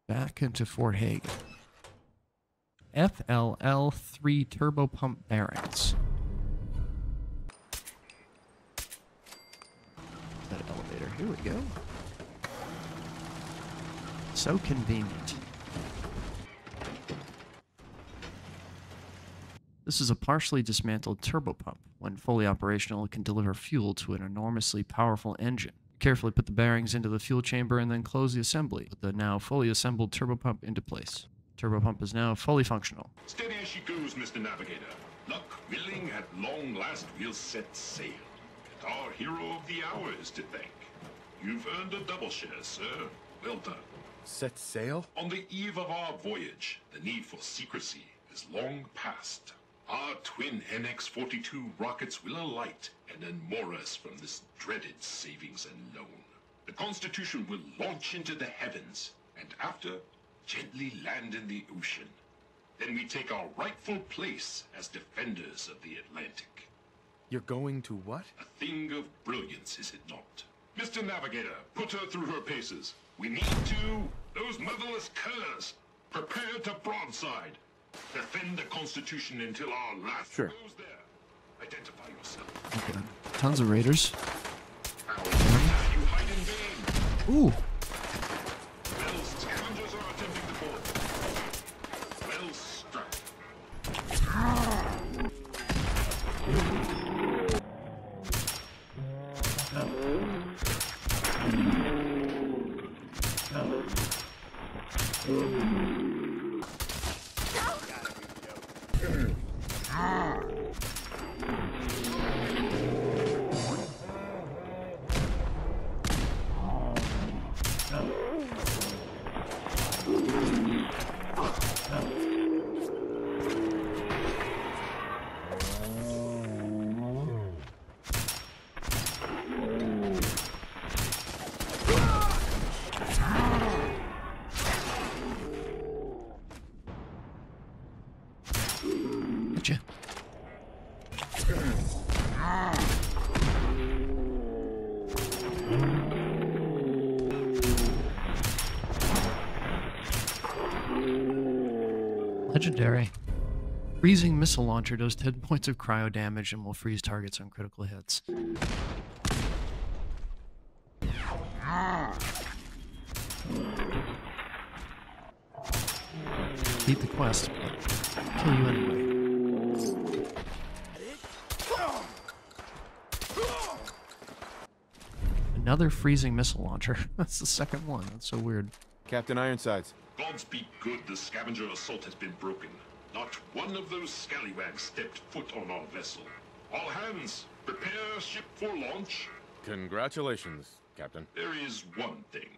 Back into Fort Hagen. FLL3 turbopump bearings. That elevator. Here we go. So convenient. This is a partially dismantled turbopump. When fully operational, it can deliver fuel to an enormously powerful engine. Carefully put the bearings into the fuel chamber and then close the assembly. Put the now fully assembled turbopump into place. Turbopump is now fully functional. Steady as she goes, Mr. Navigator. Luck willing, at long last we'll set sail. And our hero of the hour is to thank. You've earned a double share, sir. Well done. Set sail? On the eve of our voyage, the need for secrecy is long past. Our twin NX-42 rockets will alight and unmoor us from this dreaded savings and loan. The Constitution will launch into the heavens, and after, gently land in the ocean. Then we take our rightful place as defenders of the Atlantic. You're going to what? A thing of brilliance, is it not? Mr. Navigator, put her through her paces. We need to... Those motherless curs! Prepare to broadside. Defend the Constitution until our last Sure. goes there. Identify yourself. Okay. Tons of raiders. How you hide in vain? Ooh. Well, scavengers are attempting to board. Well struck. Gotcha. Legendary. Freezing missile launcher does 10 points of cryo damage and will freeze targets on critical hits. Beat the quest, but kill you anyway. Another freezing missile launcher. That's the second one. That's so weird. Captain Ironsides. Gods be good the scavenger assault has been broken. Not one of those scallywags stepped foot on our vessel. All hands, prepare ship for launch. Congratulations, Captain. There is one thing.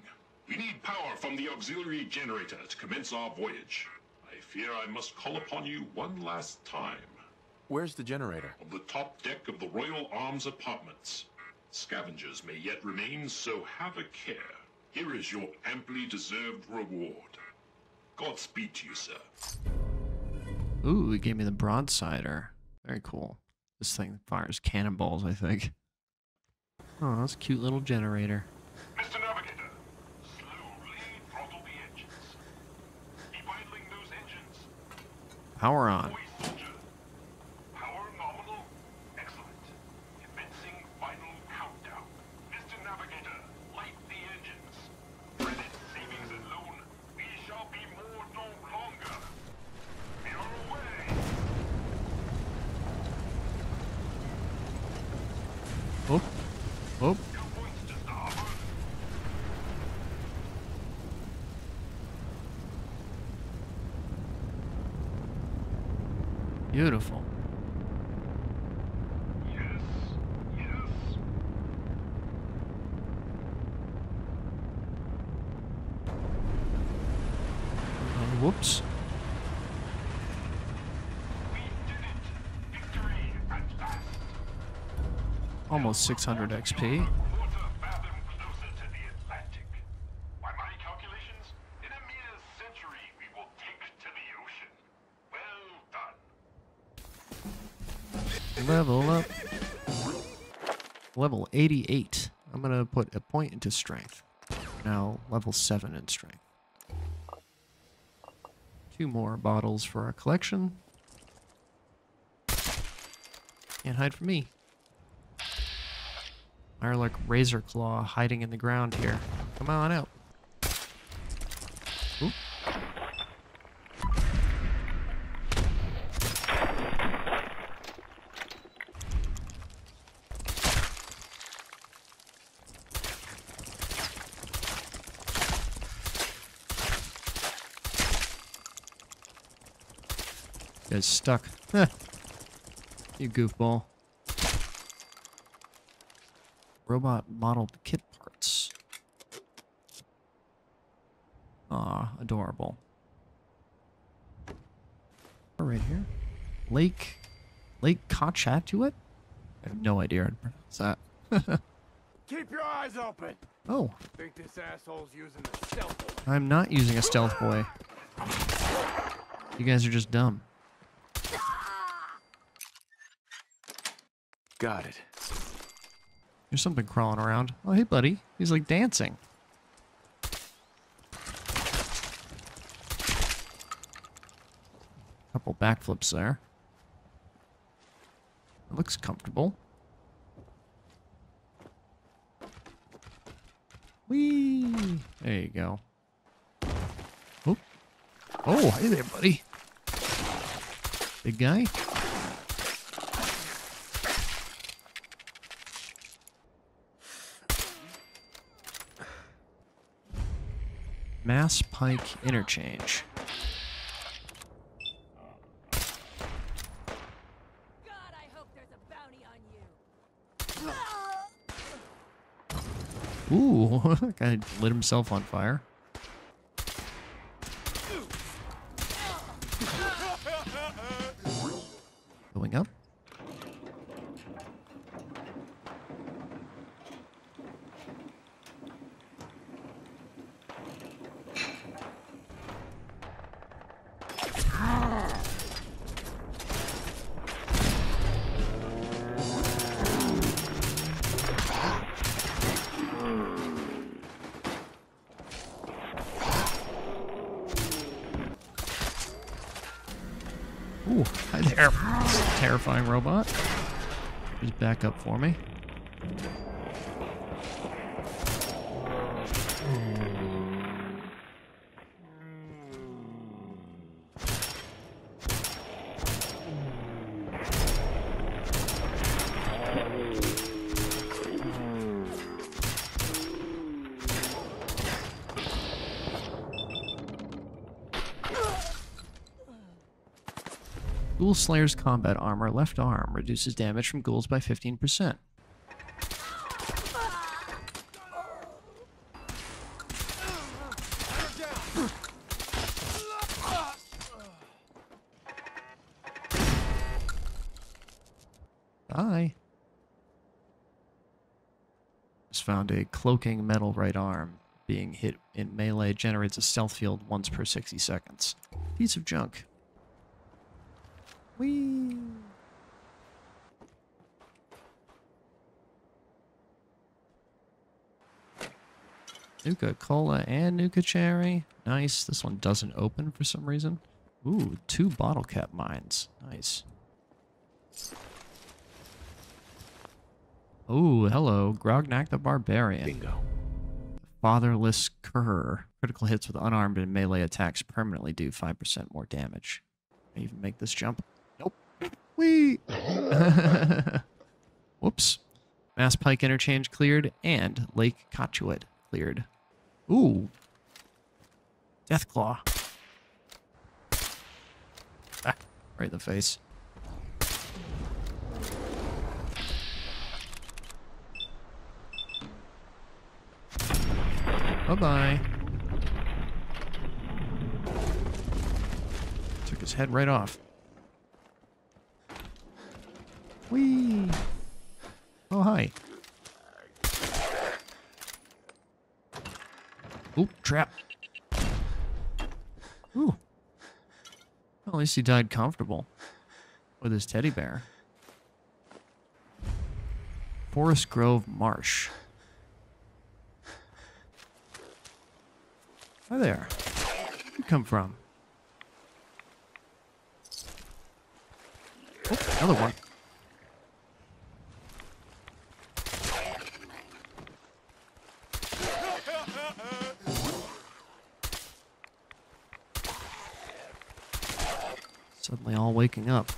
We need power from the auxiliary generator to commence our voyage. I fear I must call upon you one last time. Where's the generator? On the top deck of the Royal Arms Apartments. Scavengers may yet remain, so have a care. Here is your amply deserved reward. Godspeed to you, sir. Ooh, it gave me the broadsider. Very cool. This thing fires cannonballs, I think. Oh, that's a cute little generator. Mr. Navigator, slowly throttle the engines. Keep idling those engines. Power on. Boy soldier. Power nominal. Excellent. Commencing final countdown. Mr. Navigator, light the engines. Credit savings and loan. We shall be more no longer. We are away. Oh. Oh. 2 points to starboard. Beautiful. Yes. Yes. Whoops. We did it. Victory at last. Almost 600 XP. Quarter fathom closer to the Atlantic. By my calculations, in a mere century we will take to the ocean. Well done. Level up. Level 88. I'm gonna put a point into strength. Now level 7 in strength. 2 more bottles for our collection. Can't hide from me. Mirelurk Razor Claw hiding in the ground here. Come on out. Oop. Guy's stuck. You goofball. Robot modeled kit parts. Aw, adorable. Right here. Lake Kachatuit? I have no idea how to pronounce that. Keep your eyes open. Oh, Think this asshole's using the stealth. I'm not using a stealth boy. You guys are just dumb. Got it. There's something crawling around. Oh, hey, buddy. He's like dancing. Couple backflips there. It looks comfortable. Whee! There you go. Oh, oh, hey there, buddy. Big guy. Mass Pike Interchange. God, I hope there's a bounty on you. Ooh, that guy lit himself on fire. Going up. Ooh, hi there. Terrifying robot. Just back up for me. Ghoul Slayer's combat armor, left arm, reduces damage from ghouls by 15%. Bye. Just found a cloaking metal right arm. Being hit in melee generates a stealth field once per 60 seconds. Piece of junk. Whee! Nuka Cola and Nuka Cherry. Nice. This one doesn't open for some reason. Ooh, 2 bottle cap mines. Nice. Ooh, hello. Grognak the Barbarian. Bingo. Fatherless Cur. Critical hits with unarmed and melee attacks permanently do 5% more damage. Can I even make this jump? Nope. Whee! Whoops. Mass Pike Interchange cleared and Lake Kachatuit cleared. Ooh. Deathclaw. Ah, right in the face. Bye-bye. Took his head right off. Whee! Oh, hi. Oop, trap. Ooh. Well, at least he died comfortable with his teddy bear. Forest Grove Marsh. Hi there. Where'd you come from? Oh, another one. Suddenly all waking up.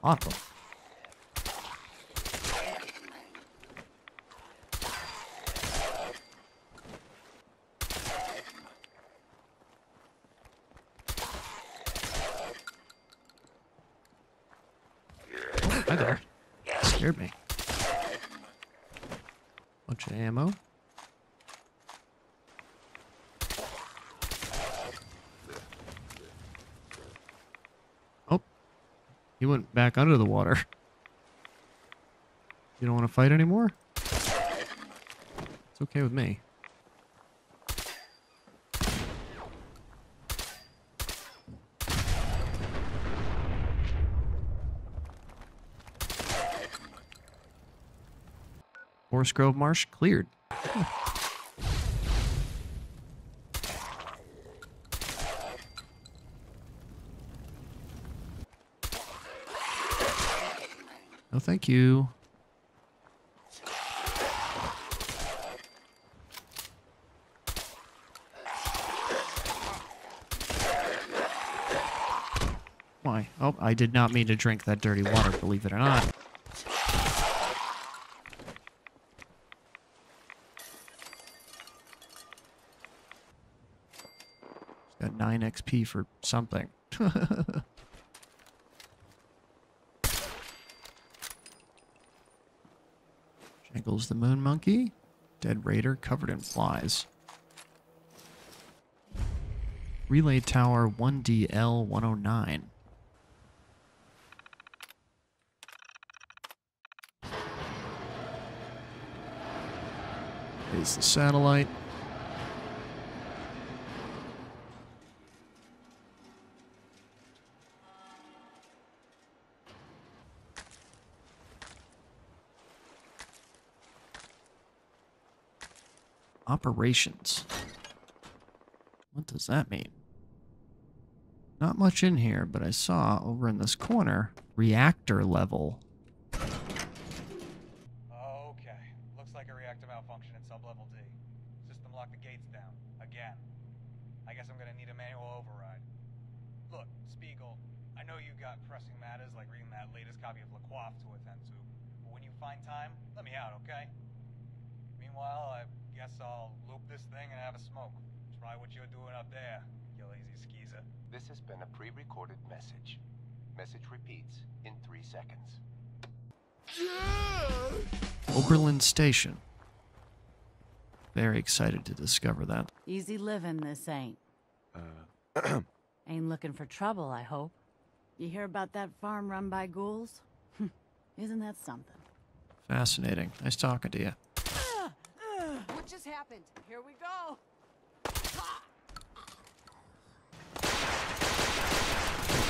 A lot of them. Oh, hi there. Scared me. Bunch of ammo. Oh, he went back under the water. You don't want to fight anymore? It's okay with me. Forest Grove Marsh cleared. No, thank you. Why? Oh, I did not mean to drink that dirty water, believe it or not. Got 9 XP for something. Jangles the Moon Monkey. Dead Raider covered in flies. Relay Tower 1DL 109. Here's the satellite. Operations. What does that mean? Not much in here, but I saw over in this corner, reactor level. Okay. Looks like a reactor malfunction in sublevel D. System locked the gates down. Again. I guess I'm gonna need a manual override. Look, Spiegel, I know you got pressing matters like reading that latest copy of LaQuaff to attend to, but when you find time, let me out, okay? Meanwhile, I guess I'll loop this thing and have a smoke. Try what you're doing up there, you lazy skeezer. This has been a pre-recorded message. Message repeats in 3 seconds. Oberlin Station. Very excited to discover that. Easy living, this ain't. Ain't looking for trouble, I hope. You hear about that farm run by ghouls? Isn't that something? Fascinating. Nice talking to you. What just happened? Here we go.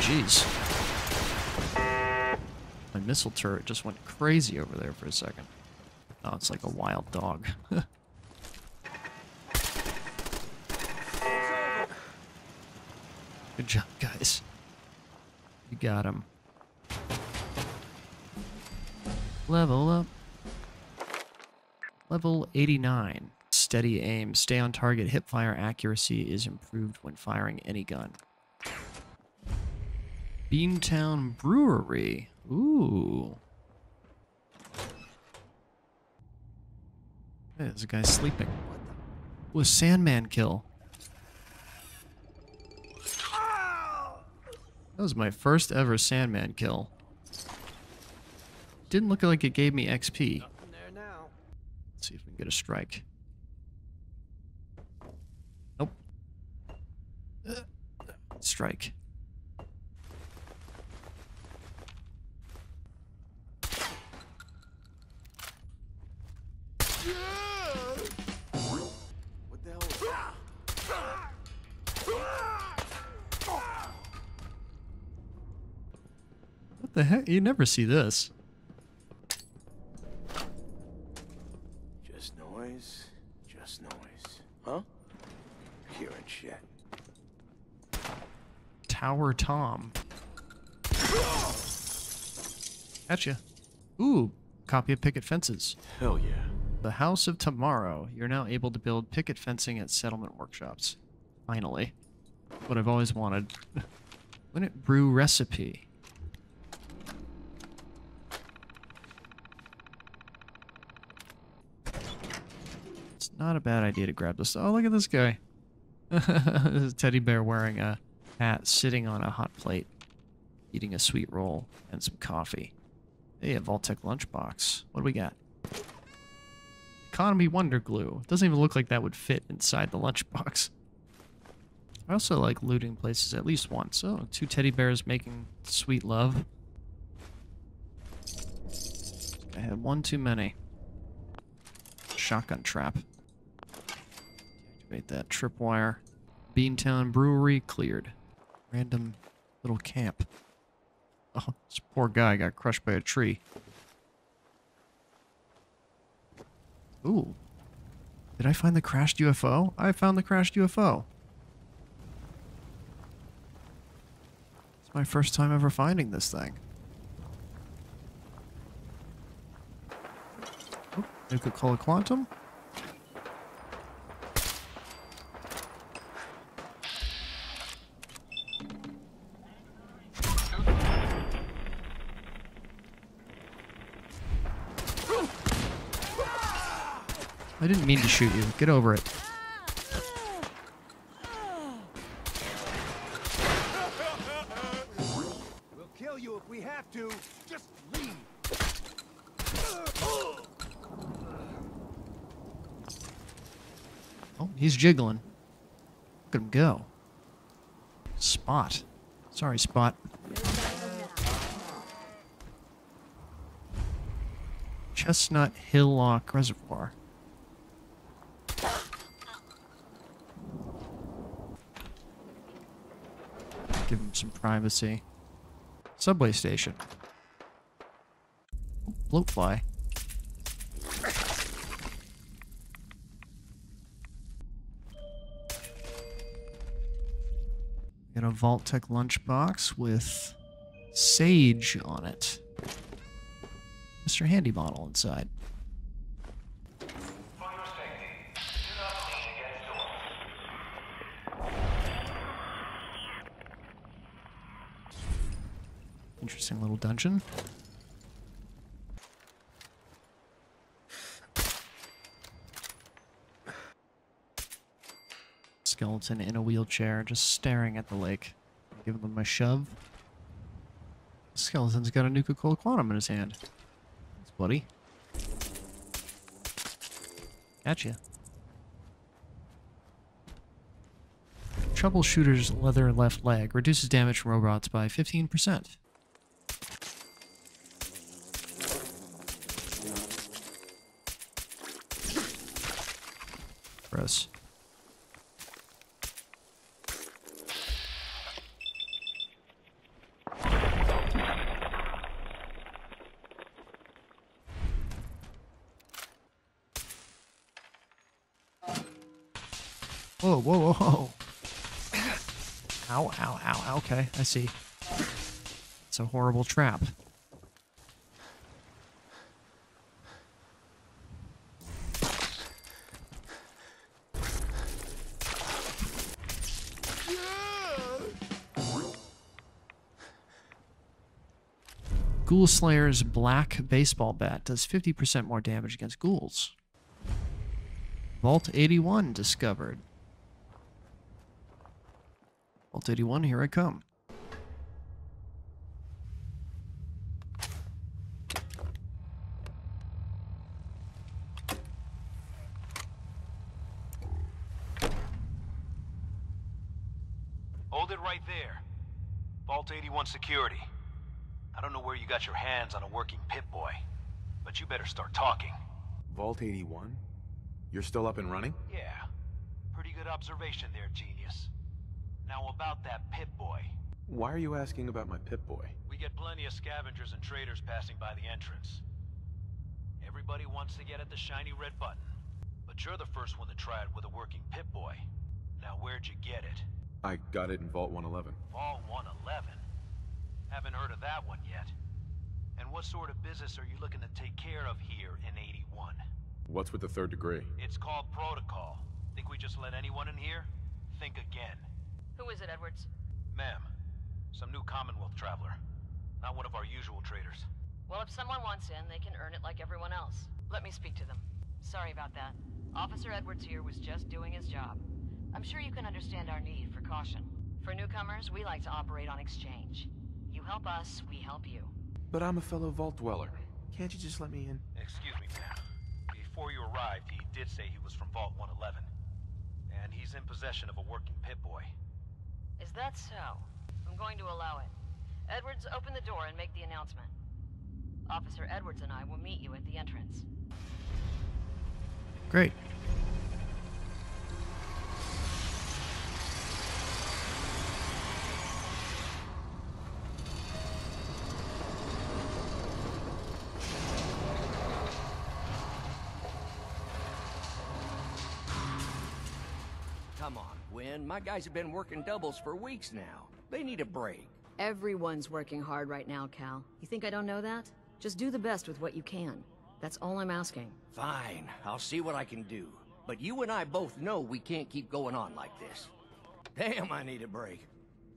Jeez. My missile turret just went crazy over there for a second. Oh, it's like a wild dog. Good job, guys. You got him. Level up. Level 89. Steady aim. Stay on target. Hip fire accuracy is improved when firing any gun. Beantown Brewery. Ooh. Hey, there's a guy sleeping. Ooh, a Sandman kill. That was my first ever Sandman kill. Didn't look like it gave me XP. Nothing there now. Let's see if we can get a strike. Nope. Strike. What the hell is that? What the heck? You never see this. Just noise. Just noise. Huh? Hearing shit. Tower Tom. Gotcha. Ooh, copy of Picket Fences. Hell yeah. The House of Tomorrow. You're now able to build picket fencing at settlement workshops. Finally. What I've always wanted. Linnet Brew recipe. It's not a bad idea to grab this. Oh, look at this guy. This is a teddy bear wearing a hat, sitting on a hot plate, eating a sweet roll and some coffee. Hey, a Vault-Tec lunchbox. What do we got? Economy Wonder Glue. Doesn't even look like that would fit inside the lunchbox. I also like looting places at least once. Oh, 2 teddy bears making sweet love. I had one too many. Shotgun trap. Activate that tripwire. Beantown Brewery cleared. Random little camp. Oh, this poor guy got crushed by a tree. Ooh. Did I find the crashed UFO? I found the crashed UFO. It's my first time ever finding this thing. Oh, Nuka-Cola Quantum? I didn't mean to shoot you. Get over it. We'll kill you if we have to. Just leave. Oh, he's jiggling. Look at him go. Spot. Sorry, Spot. Chestnut Hillock Reservoir. Give him some privacy. Subway station. Bloatfly. Got a Vault-Tec lunchbox with sage on it. Mr. Handy Model inside. Interesting little dungeon. Skeleton in a wheelchair, just staring at the lake. Give them a shove. Skeleton's got a Nuka-Cola Quantum in his hand. Thanks, buddy. Gotcha. Troubleshooter's leather left leg reduces damage from robots by 15%. Gross. Whoa, whoa, whoa. Ow, ow, ow. Okay, I see. It's a horrible trap. Ghoul Slayer's black baseball bat does 50% more damage against ghouls. Vault 81 discovered. Vault 81, here I come. Hold it right there. Vault 81 security. I don't know where you got your hands on a working Pip-Boy, but you better start talking. Vault 81? You're still up and running? Yeah. Pretty good observation there, genius. Now about that Pip-Boy. Why are you asking about my Pip-Boy? We get plenty of scavengers and traders passing by the entrance. Everybody wants to get at the shiny red button, but you're the first one to try it with a working Pip-Boy. Now where'd you get it? I got it in Vault 111. Vault 111? Haven't heard of that one yet. And what sort of business are you looking to take care of here in 81? What's with the third degree? It's called protocol. Think we just let anyone in here? Think again. Who is it, Edwards? Ma'am, some new Commonwealth traveler. Not one of our usual traders. Well, if someone wants in, they can earn it like everyone else. Let me speak to them. Sorry about that. Officer Edwards here was just doing his job. I'm sure you can understand our need for caution. For newcomers, we like to operate on exchange. You help us, we help you. But I'm a fellow Vault Dweller. Can't you just let me in? Excuse me, ma'am. Before you arrived, he did say he was from Vault 111. And he's in possession of a working Pip-Boy. Is that so? I'm going to allow it. Edwards, open the door and make the announcement. Officer Edwards and I will meet you at the entrance. Great. Come on, Gwen. My guys have been working doubles for weeks now. They need a break. Everyone's working hard right now, Cal. You think I don't know that? Just do the best with what you can. That's all I'm asking. Fine, I'll see what I can do. But you and I both know we can't keep going on like this. Damn, I need a break.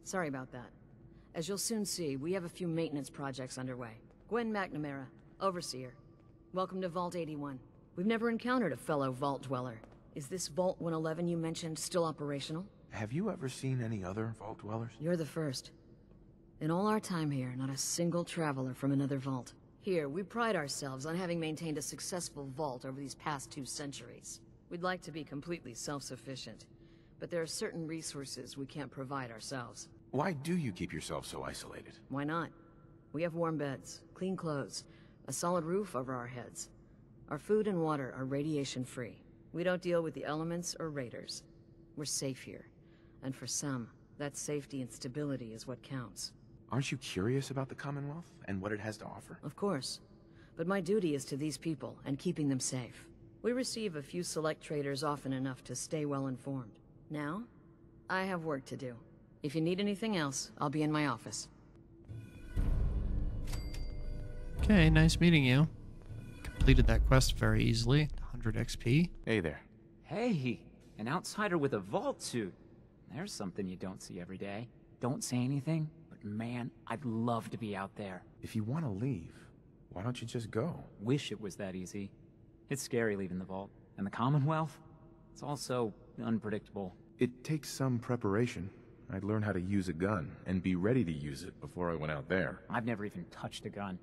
Sorry about that. As you'll soon see, we have a few maintenance projects underway. Gwen McNamara, Overseer. Welcome to Vault 81. We've never encountered a fellow Vault Dweller. Is this Vault 111 you mentioned still operational? Have you ever seen any other Vault Dwellers? You're the first. In all our time here, not a single traveler from another vault. Here, we pride ourselves on having maintained a successful vault over these past 2 centuries. We'd like to be completely self-sufficient, but there are certain resources we can't provide ourselves. Why do you keep yourself so isolated? Why not? We have warm beds, clean clothes, a solid roof over our heads. Our food and water are radiation-free. We don't deal with the elements or raiders. We're safe here. And for some, that safety and stability is what counts. Aren't you curious about the Commonwealth and what it has to offer? Of course. But my duty is to these people and keeping them safe. We receive a few select traders often enough to stay well informed. Now, I have work to do. If you need anything else, I'll be in my office. Okay, nice meeting you. Completed that quest very easily. 100 XP. Hey there. Hey, an outsider with a vault suit. There's something you don't see every day. Don't say anything, but man, I'd love to be out there. If you want to leave, why don't you just go? Wish it was that easy. It's scary leaving the vault. And the Commonwealth? It's also unpredictable. It takes some preparation. I'd learn how to use a gun and be ready to use it before I went out there. I've never even touched a gun.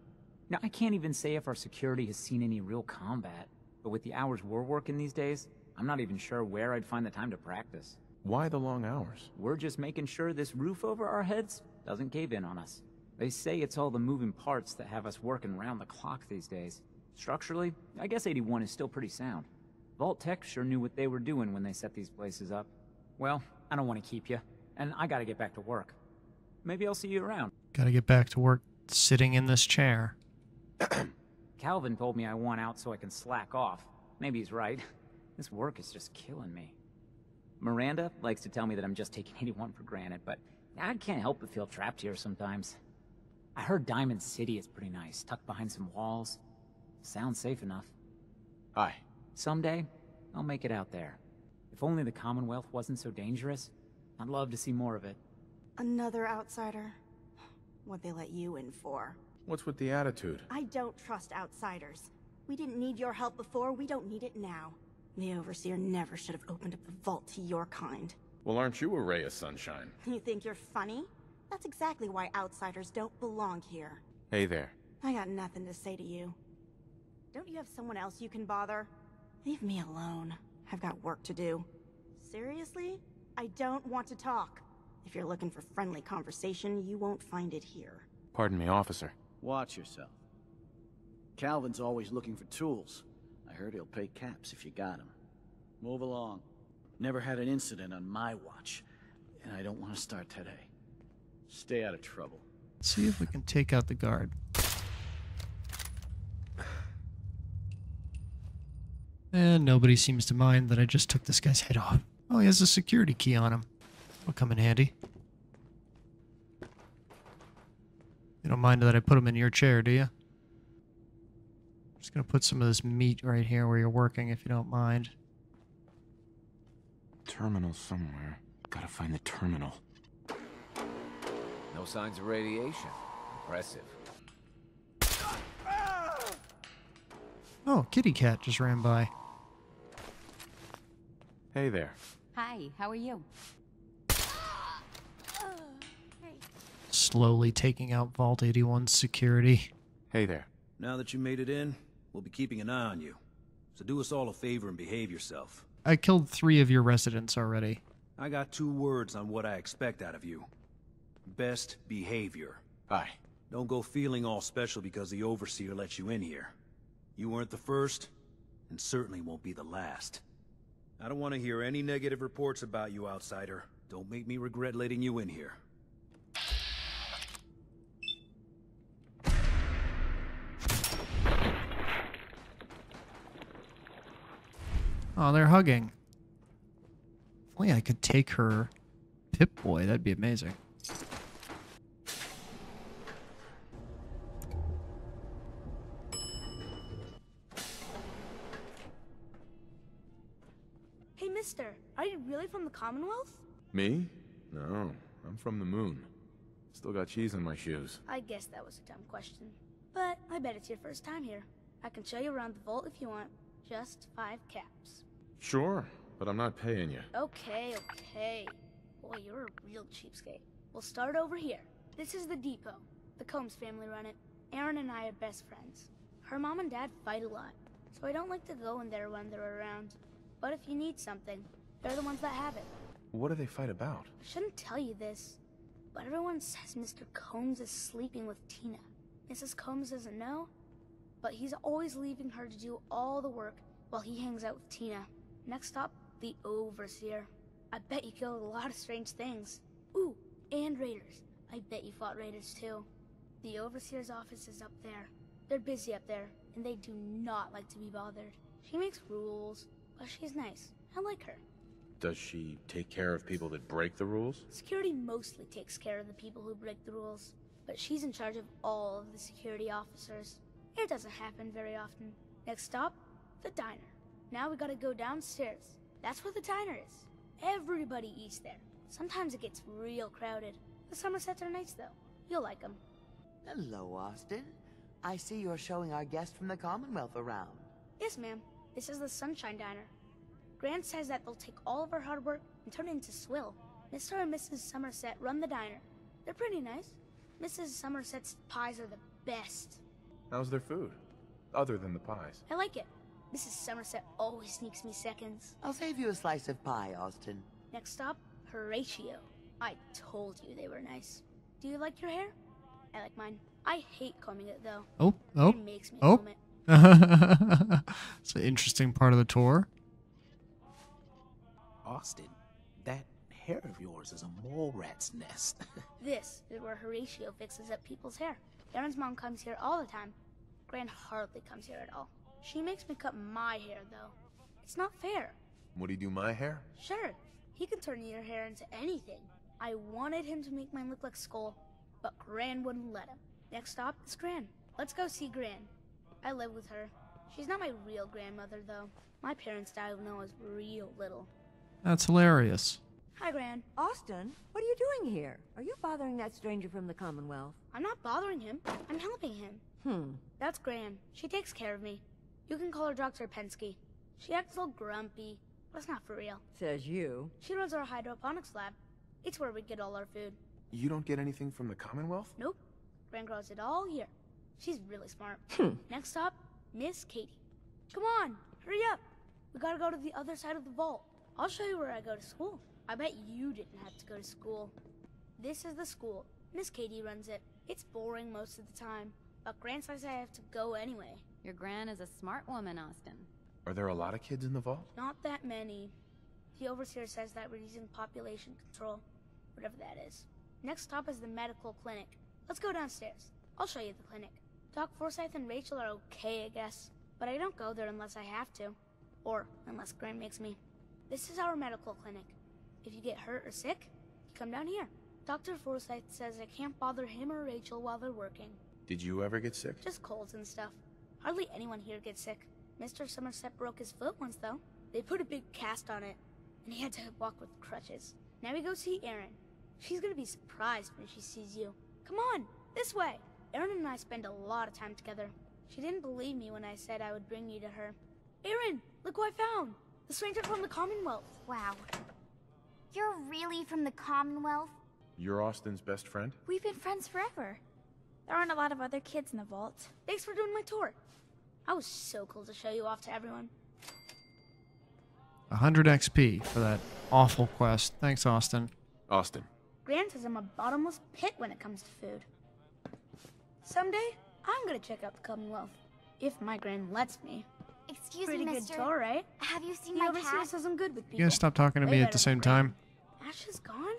Now, I can't even say if our security has seen any real combat. But with the hours we're working these days, I'm not even sure where I'd find the time to practice. Why the long hours? We're just making sure this roof over our heads doesn't cave in on us. They say it's all the moving parts that have us working round the clock these days. Structurally, I guess 81 is still pretty sound. Vault Tech sure knew what they were doing when they set these places up. Well, I don't want to keep you, and I gotta get back to work. Maybe I'll see you around. Gotta get back to work sitting in this chair. Calvin told me I want out so I can slack off. Maybe he's right. This work is just killing me. Miranda likes to tell me that I'm just taking 81 for granted, but I can't help but feel trapped here sometimes. I heard Diamond City is pretty nice, tucked behind some walls. Sounds safe enough. Hi. Someday, I'll make it out there. If only the Commonwealth wasn't so dangerous, I'd love to see more of it. Another outsider? What'd they let you in for? What's with the attitude? I don't trust outsiders. We didn't need your help before, we don't need it now. The Overseer never should have opened up the vault to your kind. Well, aren't you a ray of sunshine? You think you're funny? That's exactly why outsiders don't belong here. Hey there. I got nothing to say to you. Don't you have someone else you can bother? Leave me alone. I've got work to do. Seriously? I don't want to talk. If you're looking for friendly conversation, you won't find it here. Pardon me, officer. Watch yourself. Calvin's always looking for tools. I heard he'll pay caps if you got him. Move along. Never had an incident on my watch, and I don't want to start today. Stay out of trouble. See if we can take out the guard. And nobody seems to mind that I just took this guy's head off. Oh, he has a security key on him. That'll come in handy. You don't mind that I put them in your chair, do you? Just gonna put some of this meat right here where you're working, if you don't mind. Terminal somewhere. Gotta find the terminal. No signs of radiation. Impressive. Oh, kitty cat just ran by. Hey there. Hi, how are you? Slowly taking out Vault 81's security. Hey there. Now that you made it in, we'll be keeping an eye on you. So do us all a favor and behave yourself. I killed 3 of your residents already. I got 2 words on what I expect out of you. Best behavior. Aye. Don't go feeling all special because the Overseer let you in here. You weren't the first, and certainly won't be the last. I don't want to hear any negative reports about you, outsider. Don't make me regret letting you in here. Oh, they're hugging. If only I could take her Pip-Boy, that'd be amazing. Hey, mister, are you really from the Commonwealth? Me? No, I'm from the moon. Still got cheese in my shoes. I guess that was a dumb question. But I bet it's your first time here. I can show you around the vault if you want. Just 5 caps. Sure, but I'm not paying you. Okay, okay. Boy, you're a real cheapskate. We'll start over here. This is the depot. The Combs family run it. Aaron and I are best friends. Her mom and dad fight a lot, so I don't like to go in there when they're around. But if you need something, they're the ones that have it. What do they fight about? I shouldn't tell you this, but everyone says Mr. Combs is sleeping with Tina. Mrs. Combs doesn't know, but he's always leaving her to do all the work while he hangs out with Tina. Next up, the Overseer. I bet you killed a lot of strange things. Ooh, and raiders. I bet you fought raiders too. The Overseer's office is up there. They're busy up there, and they do not like to be bothered. She makes rules, but she's nice. I like her. Does she take care of people that break the rules? Security mostly takes care of the people who break the rules, but she's in charge of all of the security officers. It doesn't happen very often. Next stop, the diner. Now we gotta go downstairs. That's where the diner is. Everybody eats there. Sometimes it gets real crowded. The Somersets are nice though. You'll like them. Hello, Austin. I see you're showing our guest from the Commonwealth around. Yes, ma'am. This is the Sunshine Diner. Grant says that they'll take all of our hard work and turn it into swill. Mr. and Mrs. Somerset run the diner. They're pretty nice. Mrs. Somerset's pies are the best. How's their food? Other than the pies. I like it. Mrs. Somerset always sneaks me seconds. I'll save you a slice of pie, Austin. Next stop, Horatio. I told you they were nice. Do you like your hair? I like mine. I hate combing it though. Oh. It makes me comb it. It's an interesting part of the tour. Austin, that hair of yours is a mole rat's nest. This is where Horatio fixes up people's hair. Aaron's mom comes here all the time. Gran hardly comes here at all. She makes me cut my hair, though. It's not fair. Would he do my hair? Sure, he can turn your hair into anything. I wanted him to make mine look like Skull, but Gran wouldn't let him. Next stop is Gran. Let's go see Gran. I live with her. She's not my real grandmother, though. My parents died when I was real little. That's hilarious. Hi, Gran. Austin, what are you doing here? Are you bothering that stranger from the Commonwealth? I'm not bothering him. I'm helping him. That's Gran. She takes care of me. You can call her Dr. Pensky. She acts all grumpy, but it's not for real. Says you. She runs our hydroponics lab. It's where we get all our food. You don't get anything from the Commonwealth? Nope. Gran grows it all here. She's really smart. Next stop, Miss Katie. Come on, hurry up. We gotta go to the other side of the vault. I'll show you where I go to school. I bet you didn't have to go to school. This is the school. Miss Katie runs it. It's boring most of the time, but Gran says I have to go anyway. Your Gran is a smart woman, Austin. Are there a lot of kids in the vault? Not that many. The Overseer says that we're using population control, whatever that is. Next stop is the medical clinic. Let's go downstairs. I'll show you the clinic. Doc Forsyth and Rachel are okay, I guess, but I don't go there unless I have to, or unless Gran makes me. This is our medical clinic. If you get hurt or sick, you come down here. Dr. Forsyth says I can't bother him or Rachel while they're working. Did you ever get sick? Just colds and stuff. Hardly anyone here gets sick. Mr. Somerset broke his foot once, though. They put a big cast on it, and he had to walk with crutches. Now we go see Erin. She's gonna be surprised when she sees you. Come on, this way. Erin and I spend a lot of time together. She didn't believe me when I said I would bring you to her. Erin, look who I found! The stranger from the Commonwealth. Wow. You're really from the Commonwealth? You're Austin's best friend? We've been friends forever. There aren't a lot of other kids in the vault. Thanks for doing my tour. I was so cool to show you off to everyone. 100 XP for that awful quest. Thanks, Austin. Austin. Gran says I'm a bottomless pit when it comes to food. Someday, I'm gonna check out the Commonwealth. If my Gran lets me. Excuse Pretty me, good mister. tour, right? Have you seen The my overseer cat? says I'm good with people. You guys stop talking to me at the same time. Ash is gone?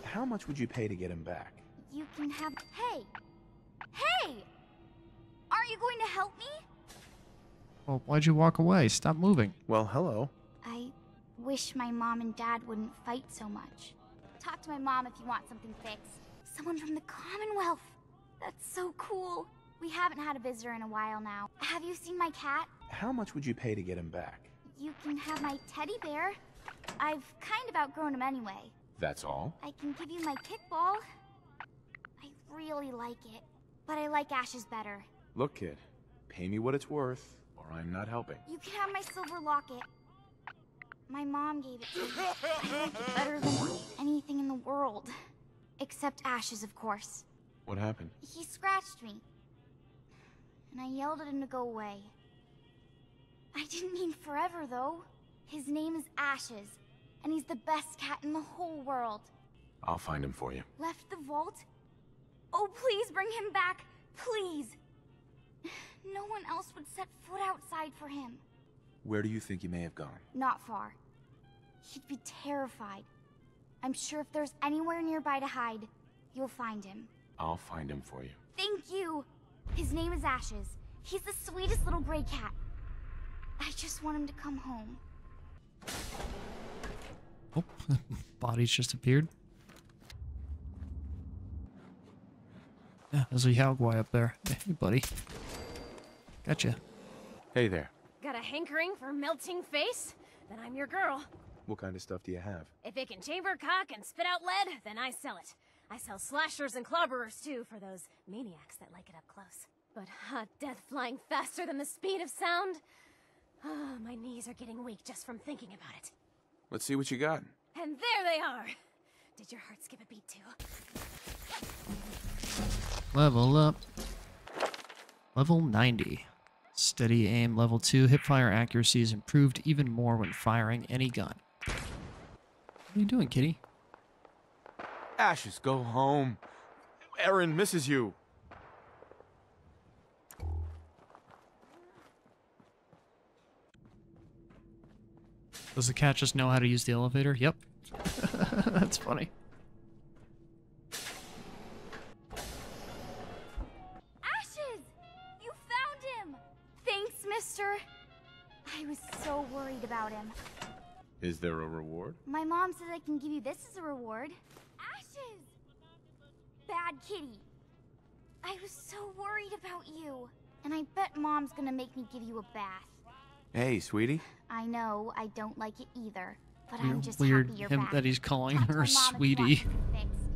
How much would you pay to get him back? You can have... Hey! Hey! Aren't you going to help me? Well, why'd you walk away? Stop moving. Well, hello. I wish my mom and dad wouldn't fight so much. Talk to my mom if you want something fixed. Someone from the Commonwealth. That's so cool. We haven't had a visitor in a while now. Have you seen my cat? How much would you pay to get him back? You can have my teddy bear. I've kind of outgrown him anyway. That's all? I can give you my kickball. I really like it, but I like Ash's better. Look, kid. Pay me what it's worth, or I'm not helping. You can have my silver locket. My mom gave it to me. I like it better than anything in the world. Except Ash's, of course. What happened? He scratched me. And I yelled at him to go away. I didn't mean forever, though. His name is Ashes, and he's the best cat in the whole world. I'll find him for you. Left the vault? Oh, please bring him back. Please. No one else would set foot outside for him. Where do you think he may have gone? Not far. He'd be terrified. I'm sure if there's anywhere nearby to hide, you'll find him. I'll find him for you. Thank you. His name is Ashes. He's the sweetest little gray cat. I just want him to come home. Oh, bodies just appeared. Yeah, there's a Yaogwai up there. Hey, buddy. Gotcha. Hey there. Got a hankering for melting face? Then I'm your girl. What kind of stuff do you have? If it can chamber cock and spit out lead, then I sell it. I sell slashers and clobberers too for those maniacs that like it up close. But hot death flying faster than the speed of sound? Ah, my knees are getting weak just from thinking about it. Let's see what you got. And there they are! Did your heart skip a beat too? Level up. Level 90. Steady aim level 2. Hipfire accuracy is improved even more when firing any gun. What are you doing, kitty? Ashes, go home. Erin misses you. Does the cat just know how to use the elevator? Yep. That's funny. Ashes! You found him! Thanks, mister. I was so worried about him. Is there a reward? My mom says I can give you this as a reward. Ashes! Bad kitty. I was so worried about you. And I bet Mom's gonna make me give you a bath. Hey, sweetie. I know, I don't like it either. But I'm just Weird happy you're him back. that he's calling Talk to her my mom if you want sweetie. something fixed.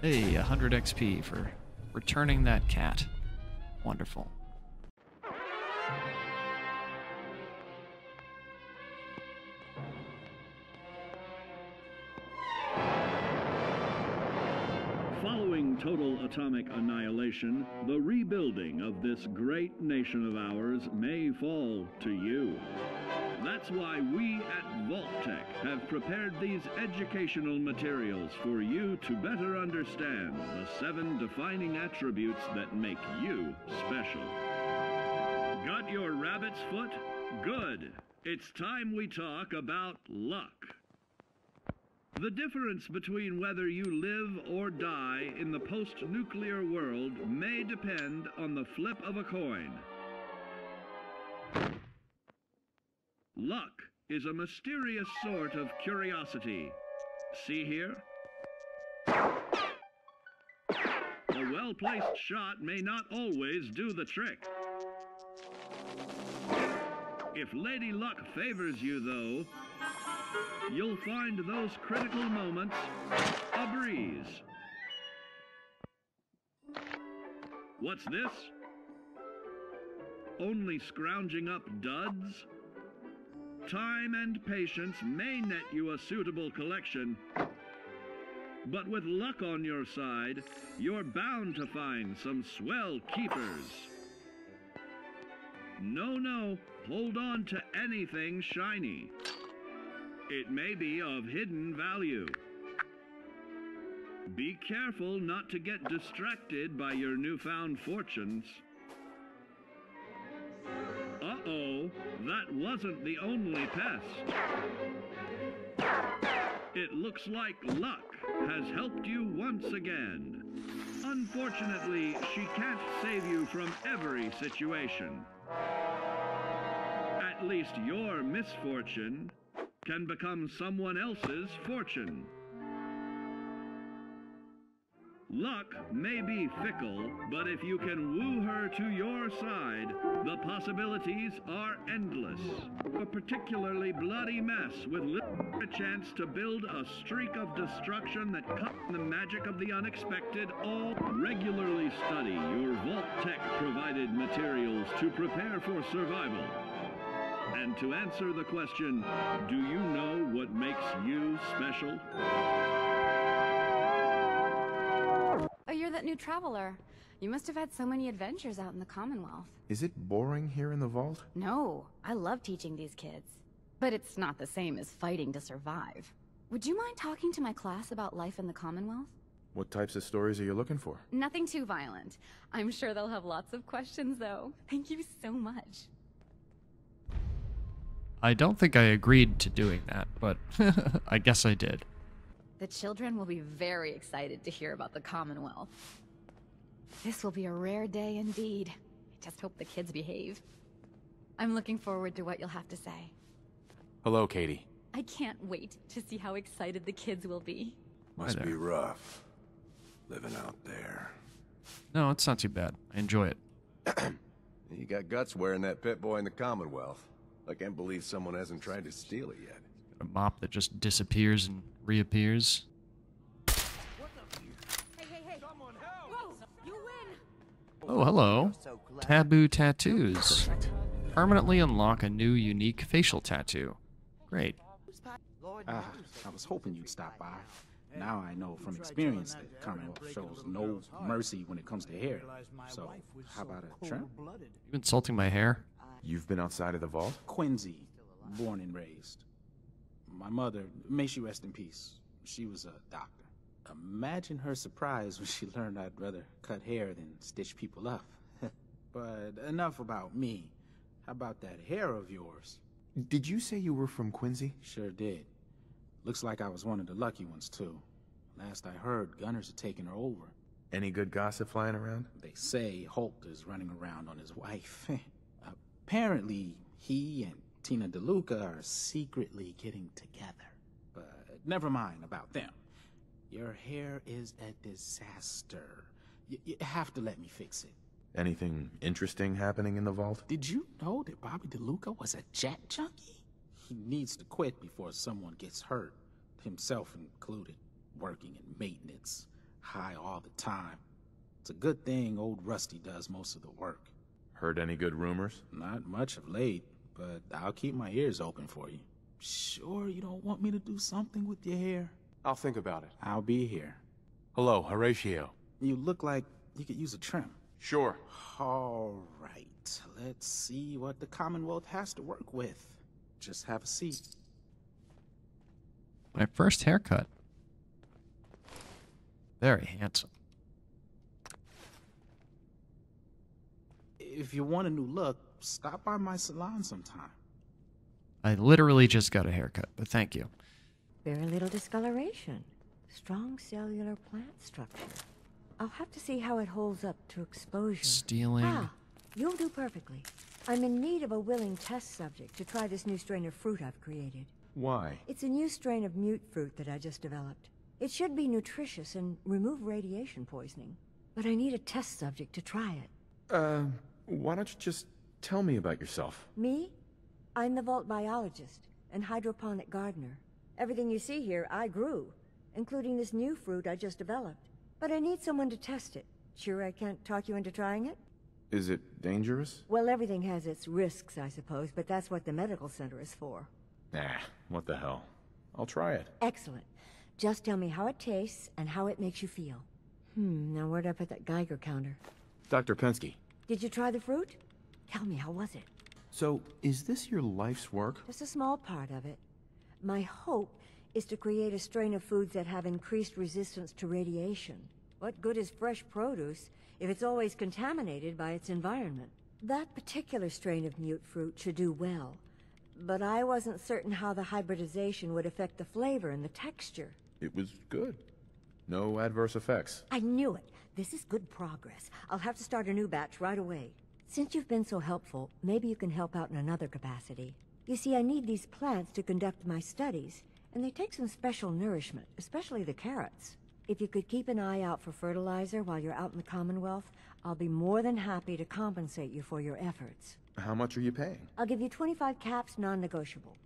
Hey, 100 XP for returning that cat. Wonderful. Following total atomic annihilation, the rebuilding of this great nation of ours may fall to you. That's why we at Vault-Tec have prepared these educational materials for you to better understand the 7 defining attributes that make you special. Got your rabbit's foot? Good. It's time we talk about luck. The difference between whether you live or die in the post-nuclear world may depend on the flip of a coin. Luck is a mysterious sort of curiosity. See here? A well-placed shot may not always do the trick. If Lady Luck favors you, though, you'll find those critical moments a breeze. What's this? Only scrounging up duds? Time and patience may net you a suitable collection, but with luck on your side, you're bound to find some swell keepers. No, hold on to anything shiny. It may be of hidden value. Be careful not to get distracted by your newfound fortunes. Uh-oh, that wasn't the only pest. It looks like luck has helped you once again. Unfortunately, she can't save you from every situation. At least your misfortune can become someone else's fortune. Luck may be fickle, but if you can woo her to your side, the possibilities are endless. A particularly bloody mess with a chance to build a streak of destruction that cuts the magic of the unexpected. All regularly study your Vault-Tec provided materials to prepare for survival. And to answer the question, do you know what makes you special? Oh, you're that new traveler. You must have had so many adventures out in the Commonwealth. Is it boring here in the vault? No, I love teaching these kids. But it's not the same as fighting to survive. Would you mind talking to my class about life in the Commonwealth? What types of stories are you looking for? Nothing too violent. I'm sure they'll have lots of questions, though. Thank you so much. I don't think I agreed to doing that, but I guess I did. The children will be very excited to hear about the Commonwealth. This will be a rare day indeed. I just hope the kids behave. I'm looking forward to what you'll have to say. Hello, Katie. I can't wait to see how excited the kids will be. Must be rough, living out there. No, it's not too bad. I enjoy it. You got guts wearing that pit boy in the Commonwealth. I can't believe someone hasn't tried to steal it yet. A mop that just disappears and reappears. Hey, someone help! Whoa, you win! Oh, hello. Taboo tattoos. Permanently unlock a new unique facial tattoo. Great. I was hoping you'd stop by. Now I know from experience that Commonwealth shows no mercy when it comes to hair. So, how about a trim? You insulting my hair? You've been outside of the vault? Quincy, born and raised. My mother, may she rest in peace, she was a doctor. Imagine her surprise when she learned I'd rather cut hair than stitch people up. But enough about me. How about that hair of yours? Did you say you were from Quincy? Sure did. Looks like I was one of the lucky ones, too. Last I heard, Gunners are taking her over. Any good gossip flying around? They say Holt is running around on his wife. Apparently, he and Tina DeLuca are secretly getting together. But never mind about them. Your hair is a disaster. You have to let me fix it. Anything interesting happening in the vault? Did you know that Bobby DeLuca was a jet junkie? He needs to quit before someone gets hurt, himself included, working in maintenance, high all the time. It's a good thing old Rusty does most of the work. Heard any good rumors? Not much of late, but I'll keep my ears open for you. Sure you don't want me to do something with your hair? I'll think about it. I'll be here. Hello, Horatio. You look like you could use a trim. Sure. All right, let's see what the Commonwealth has to work with. Just have a seat. My first haircut. Very handsome. If you want a new look, stop by my salon sometime. I literally just got a haircut, but thank you. Very little discoloration. Strong cellular plant structure. I'll have to see how it holds up to exposure. Stealing. Ah, you'll do perfectly. I'm in need of a willing test subject to try this new strain of fruit I've created. Why? It's a new strain of mute fruit that I just developed. It should be nutritious and remove radiation poisoning. but I need a test subject to try it. Why don't you just tell me about yourself? Me? I'm the vault biologist and hydroponic gardener. Everything you see here, I grew, including this new fruit I just developed. But I need someone to test it. Sure I can't talk you into trying it? Is it dangerous? Well, everything has its risks, I suppose, but that's what the medical center is for. Nah, what the hell. I'll try it. Excellent. Just tell me how it tastes and how it makes you feel. Now where'd I put that Geiger counter? Dr. Pensky. Did you try the fruit? Tell me, how was it? So, is this your life's work? Just a small part of it. My hope is to create a strain of foods that have increased resistance to radiation. What good is fresh produce if it's always contaminated by its environment? That particular strain of mute fruit should do well, but I wasn't certain how the hybridization would affect the flavor and the texture. It was good. No adverse effects. I knew it. This is good progress. I'll have to start a new batch right away. Since you've been so helpful, maybe you can help out in another capacity. You see, I need these plants to conduct my studies, and they take some special nourishment, especially the carrots. If you could keep an eye out for fertilizer while you're out in the Commonwealth, I'll be more than happy to compensate you for your efforts. How much are you paying? I'll give you 25 caps, non-negotiable.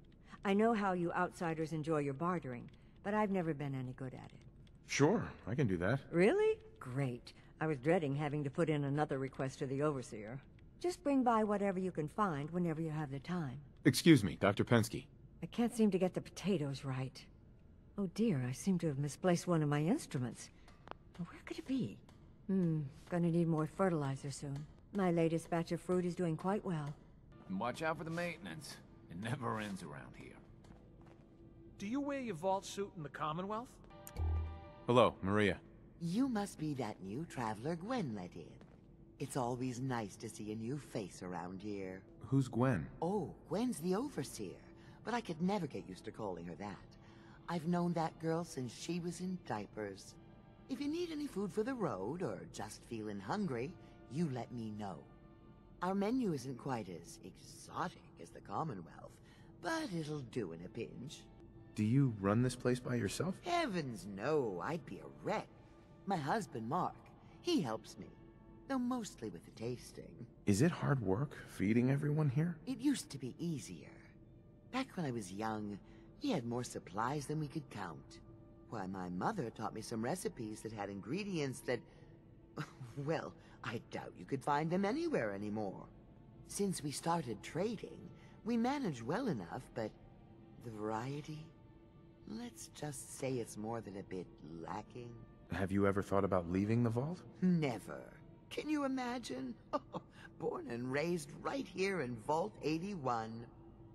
I know how you outsiders enjoy your bartering, but I've never been any good at it. Sure, I can do that. Really? Great. I was dreading having to put in another request to the Overseer. Just bring by whatever you can find whenever you have the time. Excuse me, Dr. Pensky. I can't seem to get the potatoes right. Oh dear, I seem to have misplaced one of my instruments. Where could it be? Gonna need more fertilizer soon. My latest batch of fruit is doing quite well. And watch out for the maintenance. It never ends around here. Do you wear your vault suit in the Commonwealth? Hello, Maria. You must be that new traveler Gwen let in. It's always nice to see a new face around here. Who's Gwen? Oh, Gwen's the Overseer, but I could never get used to calling her that. I've known that girl since she was in diapers. If you need any food for the road, or just feeling hungry, you let me know. Our menu isn't quite as exotic as the Commonwealth, but it'll do in a pinch. Do you run this place by yourself? Heavens no, I'd be a wreck. My husband, Mark, he helps me, though mostly with the tasting. Is it hard work feeding everyone here? It used to be easier. Back when I was young, we had more supplies than we could count. Why, my mother taught me some recipes that had ingredients that... well, I doubt you could find them anywhere anymore. Since we started trading, we managed well enough, but the variety... let's just say it's more than a bit lacking. Have you ever thought about leaving the vault? Never. Can you imagine? Born and raised right here in Vault 81.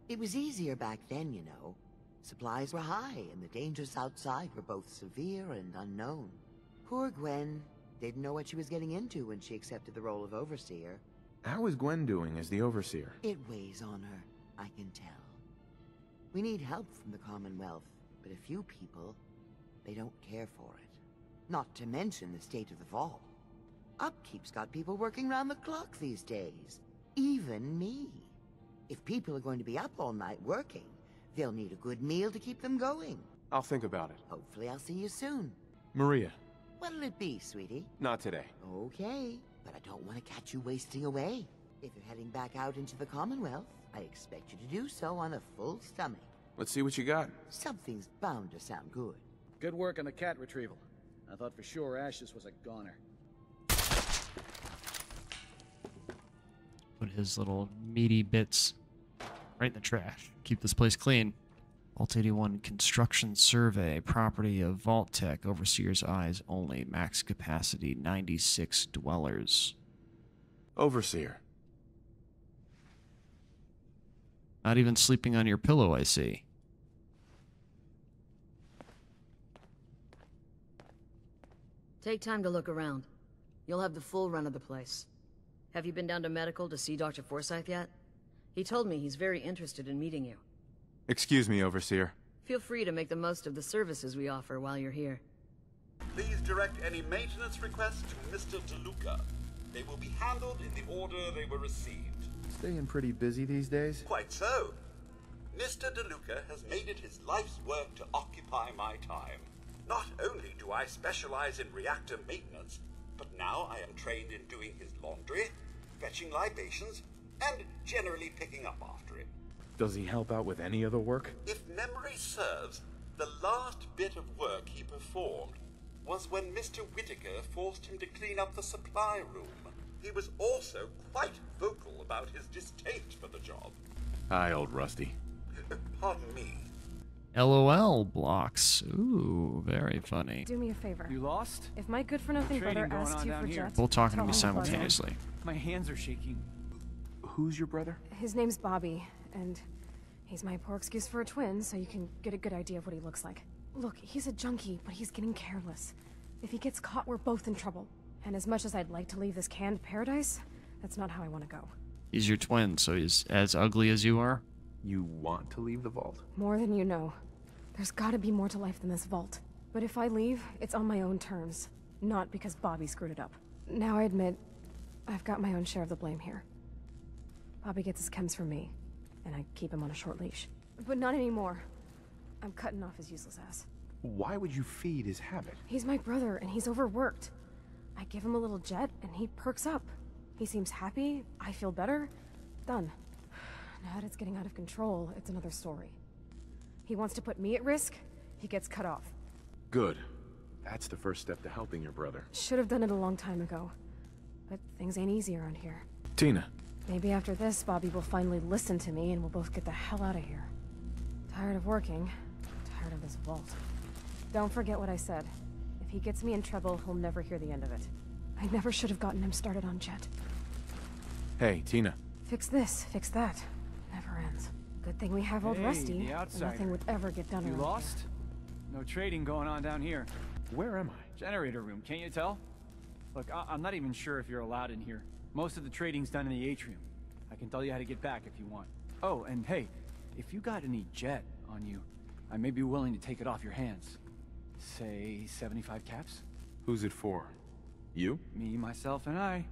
It was easier back then, you know. Supplies were high, and the dangers outside were both severe and unknown. Poor Gwen didn't know what she was getting into when she accepted the role of Overseer. How is Gwen doing as the Overseer? It weighs on her, I can tell. We need help from the Commonwealth, but a few people, they don't care for it. Not to mention the state of the vault. Upkeep's got people working round the clock these days. Even me. If people are going to be up all night working, they'll need a good meal to keep them going. I'll think about it. Hopefully I'll see you soon. Maria. What'll it be, sweetie? Not today. Okay, but I don't want to catch you wasting away. If you're heading back out into the Commonwealth, I expect you to do so on a full stomach. Let's see what you got. Something's bound to sound good. Good work on the cat retrieval. I thought for sure Ashes was a goner. Put his little meaty bits right in the trash. Keep this place clean. Vault 81 Construction Survey. Property of Vault Tech. Overseer's eyes only. Max capacity 96 dwellers. Overseer. Not even sleeping on your pillow, I see. Take time to look around. You'll have the full run of the place. Have you been down to medical to see Dr. Forsyth yet? He told me he's very interested in meeting you. Excuse me, Overseer. Feel free to make the most of the services we offer while you're here. Please direct any maintenance requests to Mr. DeLuca. They will be handled in the order they were received. Staying pretty busy these days? Quite so. Mr. DeLuca has made it his life's work to occupy my time. Not only do I specialize in reactor maintenance, but now I am trained in doing his laundry, fetching libations, and generally picking up after him. Does he help out with any other work? If memory serves, the last bit of work he performed was when Mr. Whittaker forced him to clean up the supply room. He was also quite vocal about his distaste for the job. Hi, old Rusty. Pardon me. LOL blocks. Ooh, very funny. Do me a favor. You lost? If my good-for-nothing brother asks you for Jet, Both talking to tell me him simultaneously. My hands are shaking. Who's your brother? his name's Bobby, and he's my poor excuse for a twin, so you can get a good idea of what he looks like. Look, he's a junkie, but he's getting careless. If he gets caught, we're both in trouble. And as much as I'd like to leave this canned paradise, that's not how I want to go. He's your twin, so he's as ugly as you are? You want to leave the vault? More than you know. There's gotta be more to life than this vault. But if I leave, it's on my own terms. Not because Bobby screwed it up. Now I admit, I've got my own share of the blame here. Bobby gets his chems from me, and I keep him on a short leash. But not anymore. I'm cutting off his useless ass. Why would you feed his habit? He's my brother, and he's overworked. I give him a little jet, and he perks up. He seems happy, I feel better. Done. Now that it's getting out of control, it's another story. He wants to put me at risk, he gets cut off. Good. That's the first step to helping your brother. Should have done it a long time ago. But things ain't easy around here. Tina. Maybe after this, Bobby will finally listen to me and we'll both get the hell out of here. Tired of working, tired of this vault. Don't forget what I said. If he gets me in trouble, he'll never hear the end of it. I never should have gotten him started on Jet. Hey, Tina. Fix this, fix that. Never ends. Good thing we have old Hey, Rusty. the Or outsider. nothing would ever get done You around lost? No trading going on down here. Where am I? Generator room, can't you tell? Look, I'm not even sure if you're allowed in here. Most of the trading's done in the atrium. I can tell you how to get back if you want. Oh, and hey, if you got any jet on you, I may be willing to take it off your hands. Say 75 caps? Who's it for? You? Me, myself, and I.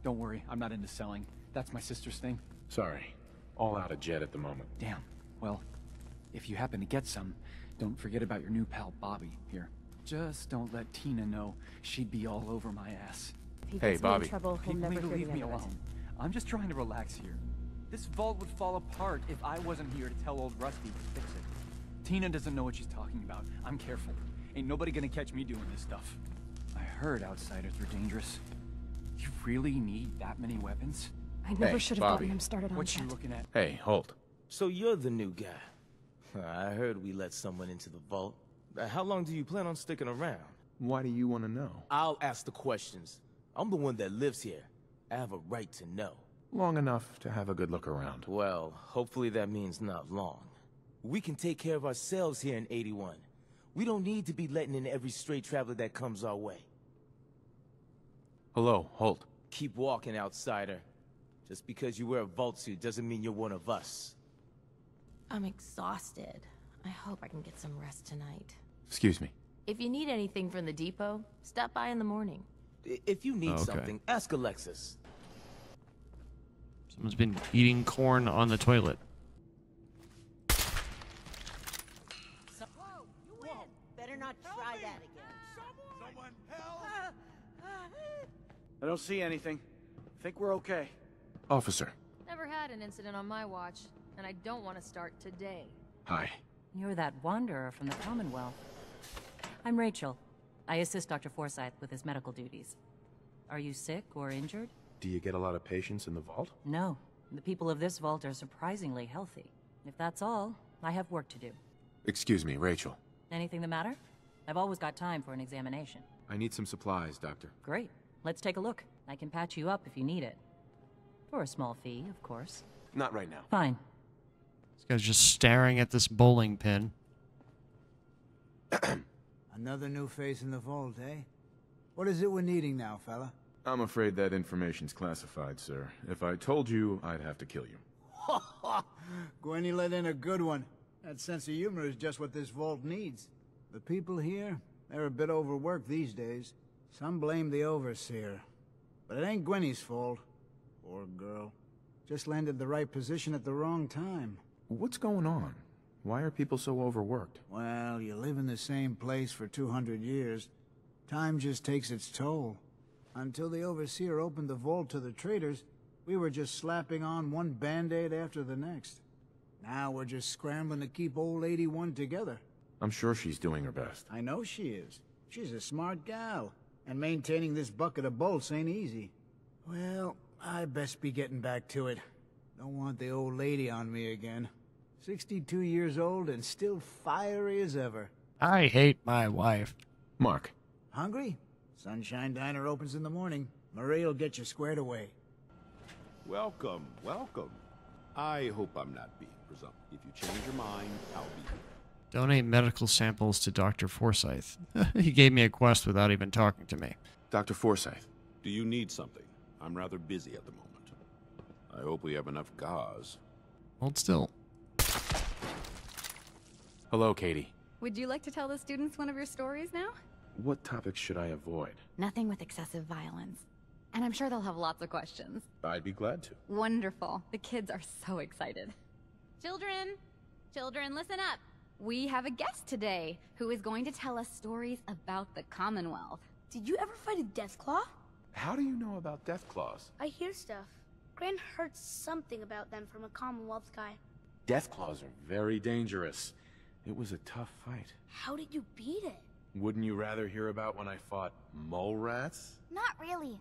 Don't worry, I'm not into selling. That's my sister's thing. Sorry. All out of jet at the moment. Damn. Well, if you happen to get some, don't forget about your new pal Bobby here. Just don't let Tina know. She'd be all over my ass. If he Hey, gets me Bobby. in trouble, he'll People never need to hear leave the me end of it. alone. I'm just trying to relax here. This vault would fall apart if I wasn't here to tell old Rusty to fix it. Tina doesn't know what she's talking about. I'm careful. Ain't nobody gonna catch me doing this stuff. I heard outsiders were dangerous. You really need that many weapons? I never Hey, should have Bobby. gotten him started on What Jet. you looking at? Hey, Holt. So you're the new guy. I heard we let someone into the vault. How long do you plan on sticking around? Why do you want to know? I'll ask the questions. I'm the one that lives here. I have a right to know. Long enough to have a good look around. Well, hopefully that means not long. We can take care of ourselves here in 81. We don't need to be letting in every stray traveler that comes our way. Hello, Holt. Keep walking, outsider. Just because you wear a vault suit doesn't mean you're one of us. I'm exhausted. I hope I can get some rest tonight. Excuse me. If you need anything from the depot, stop by in the morning. If you need Okay. something, ask Alexis. Someone's been eating corn on the toilet. Better not try that again. Someone help! I don't see anything. Think we're okay. Officer. Never had an incident on my watch, and I don't want to start today. Hi. You're that wanderer from the Commonwealth. I'm Rachel. I assist Dr. Forsyth with his medical duties. Are you sick or injured? Do you get a lot of patients in the vault? No. The people of this vault are surprisingly healthy. If that's all, I have work to do. Excuse me, Rachel. Anything the matter? I've always got time for an examination. I need some supplies, Doctor. Great. Let's take a look. I can patch you up if you need it. For a small fee, of course. Not right now. Fine. This guy's just staring at this bowling pin. Another new face in the vault, eh? What is it we're needing now, fella? I'm afraid that information's classified, sir. If I told you, I'd have to kill you. Gwenny let in a good one. That sense of humor is just what this vault needs. The people here, they're a bit overworked these days. Some blame the overseer. But it ain't Gwenny's fault. Poor girl. Just landed the right position at the wrong time. What's going on? Why are people so overworked? Well, you live in the same place for 200 years. Time just takes its toll. Until the Overseer opened the vault to the traders, we were just slapping on one band-aid after the next. Now we're just scrambling to keep old 81 together. I'm sure she's doing her best. I know she is. She's a smart gal. And maintaining this bucket of bolts ain't easy. Well, I best be getting back to it. Don't want the old lady on me again. 62 years old and still fiery as ever. I hate my wife. Mark. Hungry? Sunshine Diner opens in the morning. Marie'll get you squared away. Welcome, welcome. I hope I'm not being presumptive. If you change your mind, I'll be here. Donate medical samples to Dr. Forsyth. He gave me a quest without even talking to me. Dr. Forsyth. Do you need something? I'm rather busy at the moment. I hope we have enough gauze. Hold still. Hello, Katie. Would you like to tell the students one of your stories now? What topics should I avoid? Nothing with excessive violence. And I'm sure they'll have lots of questions. I'd be glad to. Wonderful. The kids are so excited. Children, listen up. We have a guest today who is going to tell us stories about the Commonwealth. Did you ever fight a Deathclaw? How do you know about Deathclaws? I hear stuff. Gran heard something about them from a Commonwealth guy. Deathclaws are very dangerous. It was a tough fight. How did you beat it? Wouldn't you rather hear about when I fought mole rats? Not really.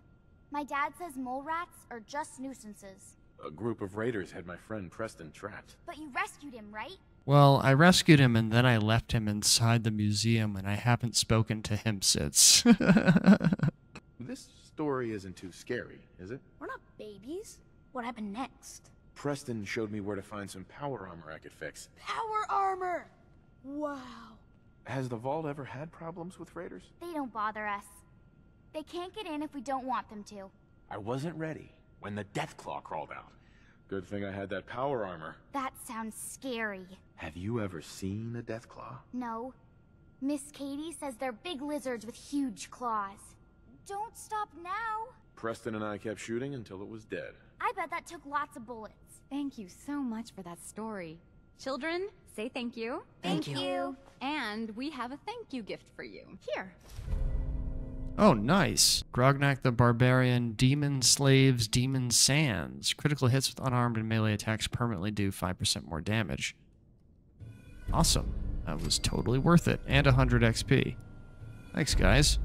My dad says mole rats are just nuisances. A group of raiders had my friend Preston trapped. But you rescued him, right? Well, I rescued him and then I left him inside the museum and I haven't spoken to him since. This story isn't too scary, is it? We're not babies. What happened next? Preston showed me where to find some power armor I could fix. Power armor! Wow. Has the vault ever had problems with raiders? They don't bother us. They can't get in if we don't want them to. I wasn't ready when the Deathclaw crawled out. Good thing I had that power armor. That sounds scary. Have you ever seen a Deathclaw? No. Miss Katie says they're big lizards with huge claws. Don't stop now. Preston and I kept shooting until it was dead. I bet that took lots of bullets. Thank you so much for that story. Children, say thank you. Thank you. And we have a thank you gift for you. Here. Oh, nice. Grognak the Barbarian, Demon Slaves, Demon Sands. Critical hits with unarmed and melee attacks permanently do 5% more damage. Awesome. That was totally worth it. And 100 XP. Thanks, guys.